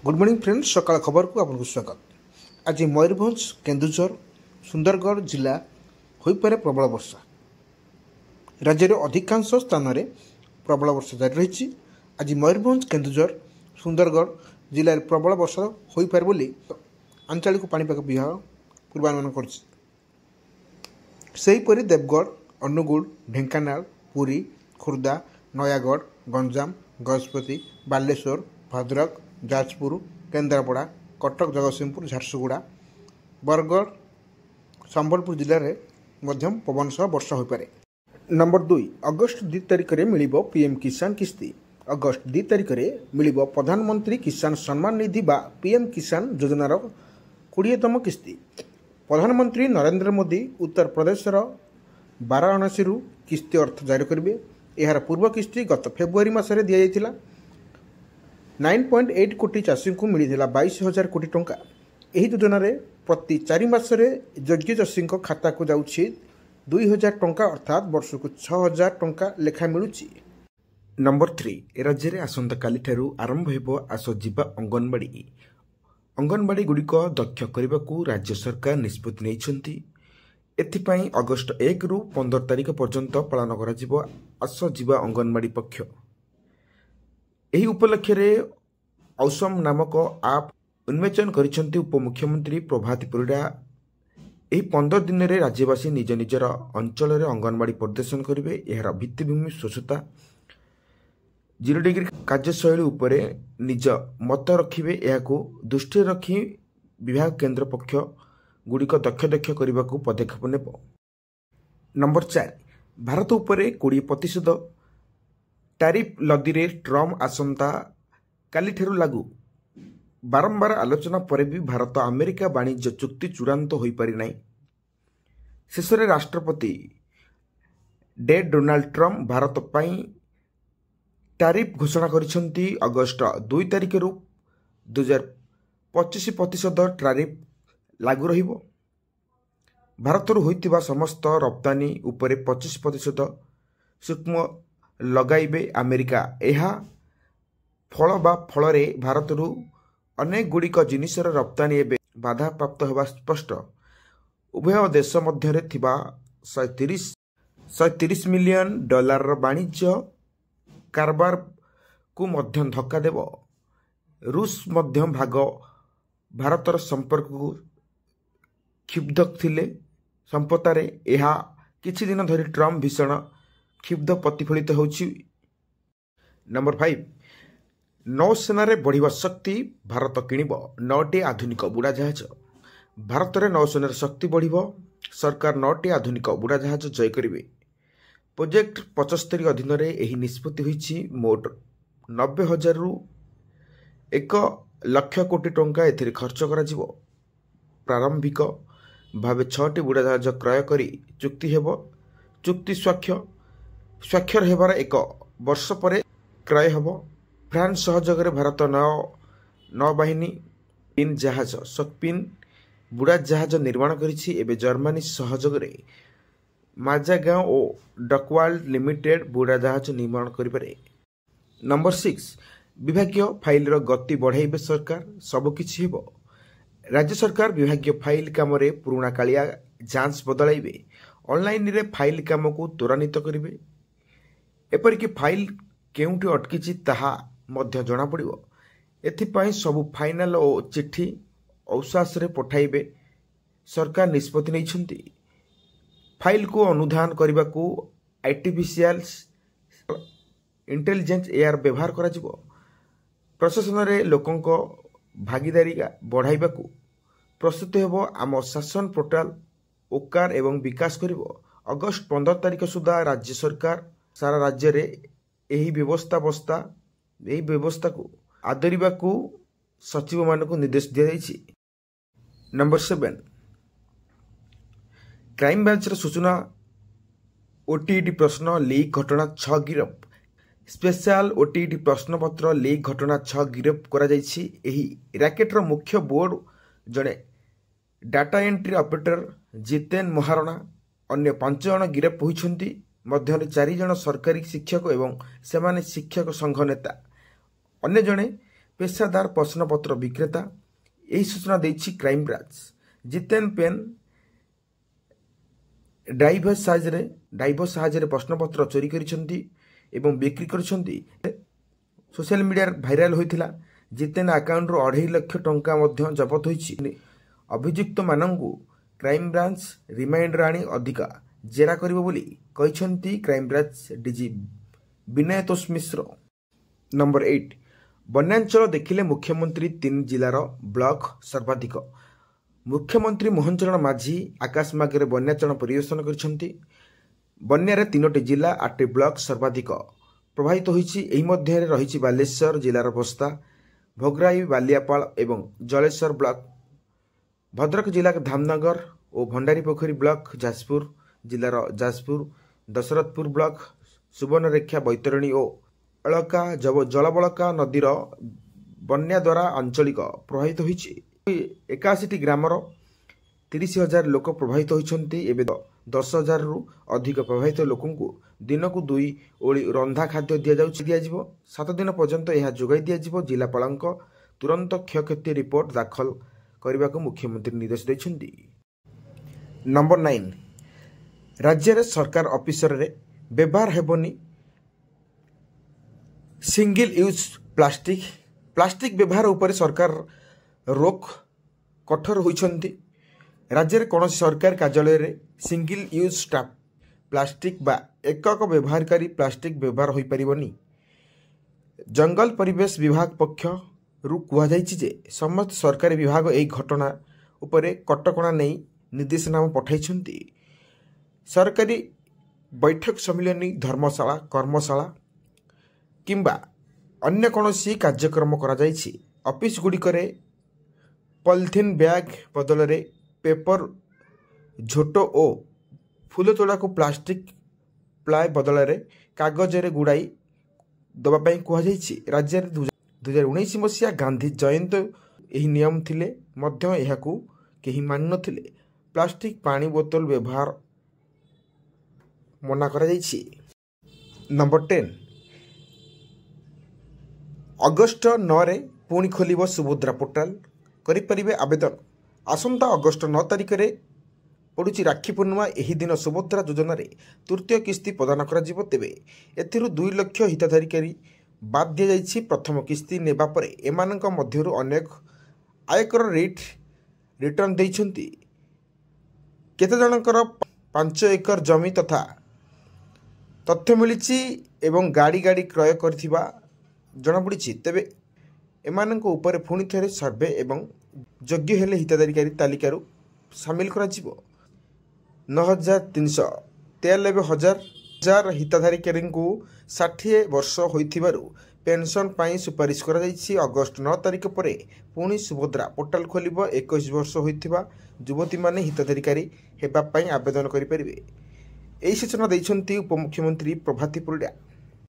Good morning friends, सकाळ खबर को आपको स्वागत। आज मयूरभंज, केन्दुझर, सुंदरगढ़ जिला होईपारे प्रबल वर्षा। राज्य में अधिकांश स्थान में प्रबल वर्षा जारी रही। आज मयूरभंज, केन्दुझर, सुंदरगढ़ जिले में प्रबल वर्षा होईपारे बोली आंचलिक पाणीपाग विभाग पूर्वानुमान करछि। सेहीपरि देवगढ़, अनुगुल, ढेंकानाल, पुरी, खुर्दा, नयागढ़, गंजाम, गजपति, बालेश्वर, भद्रक, जाजपुर, केन्द्रापड़ा, कटक, जगतसिंहपुर, झारसुगुड़ा, बरगढ़, संबलपुर जिले में मध्यम पवन सह वर्षा हो पारे। नंबर 2, अगस्ट 2 तारिख में मिल पीएम किसान किस्ती। अगस्ट 2 तारिख में मिल प्रधानमंत्री किसान सम्मान निधि बा पीएम किसान योजनार 20तम किस्ती। प्रधानमंत्री नरेंद्र मोदी उत्तर प्रदेश वाराणसी किस्ती अर्थ जारी करेंगे। यार पूर्व किस्ती गत फेब्रुआरी मासरे दि जाइथिला। 9.8 कोटी चाषी को मिलता 22,000 कोटी टंका। यही योजन प्रति 4 मासरे योग्य चाषी खाता को जाऊँगी 2,000 टंका, अर्थात वर्ष को 6,000 टंका लेखा मिलूँ। नंबर 3, राज्य में आसंता काली ठारू आरंभ हो आस जीवा अंगनवाड़ी। अंगनवाड़ी गुड़िक दक्ष करने को राज्य सरकार निष्पत्ति नहीं। एथिपाई अगस्ट 1 रु 15 तारिख पर्यंत पालन कर आस जीवा अंगनवाड़ी पक्ष। यही उपलक्ष्य औसम नामक आप उन्मोचन करिसेंती उपमुख्यमंत्री प्रभाती परिड़ा। यही 15 दिन में राज्यवासी निज निजर अंचल अंगनवाड़ी प्रदर्शन करेंगे। यार भित्तिभूमि स्वच्छता 0 डिग्री कार्यशैली उपरे निज मत रखिए। यह दृष्टि रखी विभाग केन्द्र पक्ष गुड़िक दक्ष करने को पदक्षेप नेब। नंबर 4, भारत उपरे 20% टैरिफ लदी रे ट्रम्प आसंता काली ठारू लागू। बारंबार आलोचना पर भी भारत अमेरिका वाणिज्य चुक्ति चूड़ांत हो पारि नाही। शेष में राष्ट्रपति डोनाल्ड ट्रम्प भारत पाई टैरिफ घोषणा करिसेंती। अगस्ट 2 तारिख रु 2025% टैरिफ लागू रहिबो। भारतरू होइतिबा समस्त रप्तानी उपरे 25% सूक्ष्म लगाइबे अमेरिका। यह फल बा फल रे भारतरू अनेक गुड़िक जिनिसर रप्तानी एवं बाधा प्राप्त होगा स्पष्ट। उभय देश मध्य थिबा 130 मिलियन डॉलर वाणिज्य कारबार को मध्य धक्का देव। रूस मध्य भाग भारतर संपर्क को क्षुब्ध थिले संपतारे। यह किछि दिन धरी ट्रम्प भीषण क्षुब्ध प्रतिफलित होछि। नंबर 5, नौसेना रे बढ़िबा शक्ति। भारत किणिब 9टी आधुनिक बुड़ा जहाज। भारत में नौसेनार शक्ति बढ़िब। सरकार 9टी आधुनिक बुड़ा जहाज जय करेंगे। प्रोजेक्ट 75 अधीन यही निष्पत्ति होइछि। मोट 90,000 रु 1 लाख कोटी टंका एथिरे खर्च करा जिवो। प्रारंभिक भावे 6टी बुड़ा जहाज क्रय करी चुक्ति हेबो। चुक्ति स्वाक्षर हेबार 1 वर्ष पर क्रय हेबो। फ्रांस सहयोग में भारत नौबाहिनी पिन जहाज सकपिन बुड़ा जहाज निर्माण करिछि। एबे जर्मनी सहयोग में माजागांव और डकवाल्ड लिमिटेड बुड़ा जहाज निर्माण करिपारे। नंबर 6, विभागीय फाइल गति बढ़ाइबे सरकार। सबकिछि हेबो। राज्य सरकार विभागीय फाइल काम रे पुराणा कालिया जांच बदलाइबे। ऑनलाइन रे फाइल काम को त्वरान्वित करिवे। एपरिक फाइल केउंठी अटकिछि ताहा मध्य जଣା पड़िबो। एथिपाई सबु फाइनल और चिट्ठी औसास रे पठाइबे सरकार निष्पत्ति नैछंती। फाइल को अनुधान करने को आर्टिफिशियल इंटेलिजेंस एआर व्यवहार करा जिवो। प्रशासन रे लोकों को भागीदारी बढ़ाइबा को प्रस्तुत हेबो। आम शासन पोर्टाल ओकार एवं विकास करिवो। अगस्ट 15 तारिख सुधा राज्य सरकार सारा राज्य रे यही व्यवस्था को आदरिबा को सचिव मान को निर्देश दिया जाइछि। नंबर 7, क्राइम ब्रांच सूचना ओटीईटी प्रश्न लीक घटना 6 गिरफ। स्पेशल ओटीईटी प्रश्नपत्र लीक घटना 6 गिरफ करा जाइछि। एही रैकेटर मुख्य बोर्ड जड़े data entry operator Jiten Maharana अन्य 5 जन गिरफ होइछंती। मध्य 4 जन सरकारी शिक्षक एवं सेमाने शिक्षक संघ नेता। अन्य जड़े पेशादार प्रश्नपत्र विक्रेता यही सूचना देछि क्राइमब्रांच। जितेन पेन ड्राइवर साहाଯ୍ୟରେ प्रश्नपत्र चोरी करिसेंती एवं बिक्री करिसेंती। सोशल मीडिया भाइराल होइथिला। जितेन अकाउंट रो 2.5 लाख टंका मध्य जब्त होइछि। अभियुक्त मानंगु क्राइमब्रांच रिमाइंडर आनी अधिका जेरा करिवो बोली कहिसेंती क्राइमब्रांच डीजी विनयतोष मिश्र। नंबर 8 बन्यांचल देखिले मुख्यमंत्री 3 जिलार ब्लॉक सर्वाधिक। मुख्यमंत्री मोहन चरण माझी आकाशमार्गे बन्याचरण परिवेशन करिसेंती। बन्यारे 3टी जिला 8टी ब्लॉक सर्वाधिक प्रभावित होइछि। एही मध्ये रहिछि बालेश्वर जिलार बस्ता, भोगराई, बालियापाल एवं जलेश्वर ब्लॉक। भद्रक जिला धामनगर और भंडारीपोखरी ब्लॉक, जाजपुर जिलार जाजपुर, दशरथपुर ब्लॉक, सुवर्णरेखा, बैतरणी और अलका जलबलका नदीर बन्या द्वारा आंचलिक प्रभावित होइछि। 81 ग्रामर 30,000 लोक प्रभावित होइछन्ति। एबे 10,000 रु अधिक प्रभावित लोकंकु दिनकु 2 ओली रंधा खाद्य दियाजिबो। 7 दिन पर्यंत यह जोगाई दियाजिबो। जिलापालंक तुरंत क्षयक्षति रिपोर्ट दाखल करने को मुख्यमंत्री निर्देश देछन्ति। नंबर 9 राज्य सरकार ऑफिसर रे व्यवहार हेबनी सिंगल यूज प्लास्टिक व्यवहार उपर सरकार रोक कठोर होइछन्ति। राज्य में कौन सरकारी कार्यालय रे सिंगल यूज प्लास्टिक बा एकक व्यवहारकारी प्लास्टिक व्यवहार हो पारिबनी। जंगल परिवेश विभाग पक्ष रु कुहा जायछि जे समस्त सरकारी विभाग एही घटना उपरे कटकणा नहीं निर्देशनामा पठाइछन्ति। सरकारी बैठक सम्मिलनी, धर्मशाला, कर्मशाला किंबा अन्य कौनसी कार्यक्रम करा जायछि। ऑफिस गुड़िकरे पॉलिथिन बैग बदल रे पेपर झोटो और फूल तोड़ा को प्लास्टिक प्लाय बदल रे कागज रे गुड़ाई दबापाई कहा जायछि। राज्य 2019 मसीहा गांधी जयंती यही नियम थिले मध्य एहाकू केही मान नथिले। प्लास्टिक पानी बोतल व्यवहार मना करा जायछि। नंबर 10 अगस्ट 9 रे पुणी खोलिबो सुभद्रा पोर्टाल करिपरिबे आवेदन। आसंता अगस्ट 9 तारिख रे पड़ुछि राखी पूर्णिमा। एही दिन सुभद्रा योजना रे तृतीय किस्ती प्रदान करा जिवो। तेबे एथिरु 2 लाख हिताधिकारी बाद दिया जायछि। प्रथम किस्ती नेबा परे एमानक मध्यरु अनेक आयकर रिटर्न दैछन्ति। केते जनकर 5 एकर जमी तथा तथ्य मिलिछि एवं गाड़ी क्रय करथिबा जणा पड़िछि। तेबे एमानक ऊपर पुणी थे सर्वे एवं योग्य हेले हिताधिकारी तालिकारु सामिल करा जिवो। 9,393,000 हिताधिकारी को 60 वर्ष होइथिबारु पेंशन पाई सुपारिश करा जायछि। अगस्ट 9 तारिख पर पुणी सुभद्रा पोर्टाल खोलिबो। 21 वर्ष होइथिबा युवती माने हिताधिकारी हेबा पाई आवेदन करि परिबे। एही सूचना दैछन्ति उपमुख्यमंत्री प्रभाती परिडा।